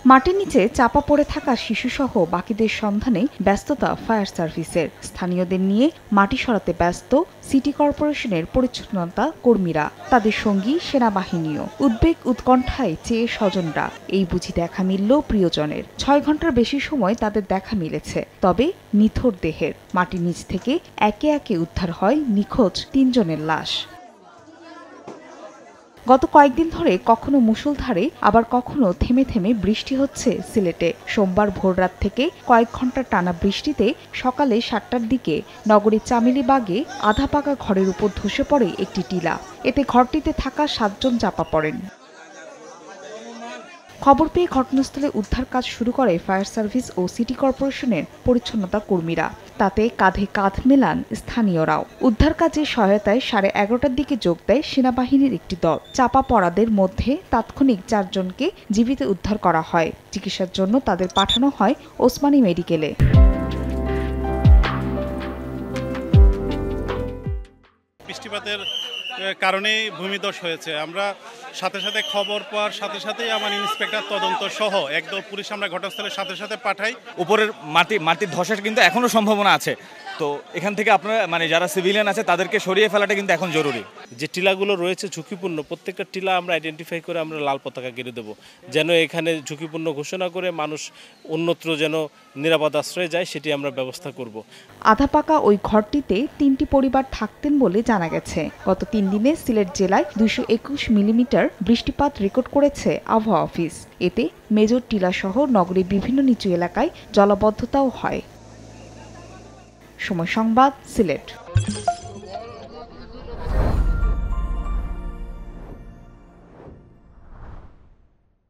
মাটির নিচে চাপা পড়ে থাকা শিশুসহ বাকিদের সন্ধানে ব্যস্ততা ফায়ার সার্ভিসের। স্থানীয়দের নিয়ে মাটি সরাতে ব্যস্ত সিটি কর্পোরেশনের পরিচ্ছন্নতা কর্মীরা, তাদের সঙ্গী সেনাবাহিনীও। উদ্বেগ উৎকণ্ঠায় চেয়ে স্বজনরা, এই বুঝি দেখা মিলল প্রিয়জনের। ৬ ঘন্টার বেশি সময় তাদের দেখা মিলেছে, তবে নিথর দেহের। মাটির নিচ থেকে একে একে উদ্ধার হয় নিখোঁজ ৩ জনের লাশ। গত কয়েকদিন ধরে কখনো মুষলধারে আবার কখনো থেমে থেমে বৃষ্টি হচ্ছে সিলেটে। সোমবার ভোররাত থেকে কয়েক ঘন্টার টানা বৃষ্টিতে সকালে ৭টার দিকে নগরীর চামেলিবাগে আধা পাকা ঘরের উপর ধসে পড়ে একটি টিলা। এতে ঘরটিতে থাকা ৭ জন চাপা পড়েন। খবর পেয়ে ঘটনাস্থলে উদ্ধার কাজ শুরু করে ফায়ার সার্ভিস ও সিটি কর্পোরেশনের পরিচ্ছন্নতা কর্মীরা। তাতে কাঁধে কাঁধ মেলান স্থানীয়রাও। উদ্ধার কাজে সহায়তায় 11:30টার দিকে যোগ দেয় সেনাবাহিনীর একটি দল। চাপা পড়াদের মধ্যে তাৎক্ষণিক 4 জনকে জীবিত উদ্ধার করা হয়। চিকিৎসার জন্য তাদের পাঠানো হয় ওসমানী মেডিকেলে। বৃষ্টিপাতের কারণেই ভূমিধস হয়েছে। আমরা সাথে সাথে খবর পাওয়ার সাথে সাথেই আমার ইন্সপেক্টর তদন্ত সহ একদল পুলিশ আমরা ঘটনাস্থলের সাথে সাথে পাঠাই। উপরের মাটির ধসের কিন্তু এখনো সম্ভাবনা আছে, তো এখান থেকে আপনারা যারা সিভিলিয়ান আছে তাদেরকে সরিয়ে ফেলাটা কিন্তু এখন জরুরি। যে টিলাগুলো রয়েছে ঝুঁকিপূর্ণ, প্রত্যেকটা টিলা আমরা আইডেন্টিফাই করে আমরা লাল পতাকা কেটে দেবো, যেন এখানে ঝুঁকিপূর্ণ ঘোষণা করে মানুষ অন্যত্র যেন নিরাপদ আশ্রয়ে যায়, সেটি আমরা ব্যবস্থা করব। আধা পাকা ওই ঘরটিতে 3টি পরিবার থাকতেন বলে জানা গেছে। গত 3 দিনে সিলেট জেলায় 221 মিলিমিটার বৃষ্টিপাত রেকর্ড করেছে আবহাওয়া অফিস। এতে মেজর টিলা সহ নগরীর বিভিন্ন নিচু এলাকায় জলাবদ্ধতাও হয়। সময় সংবাদ, সিলেট।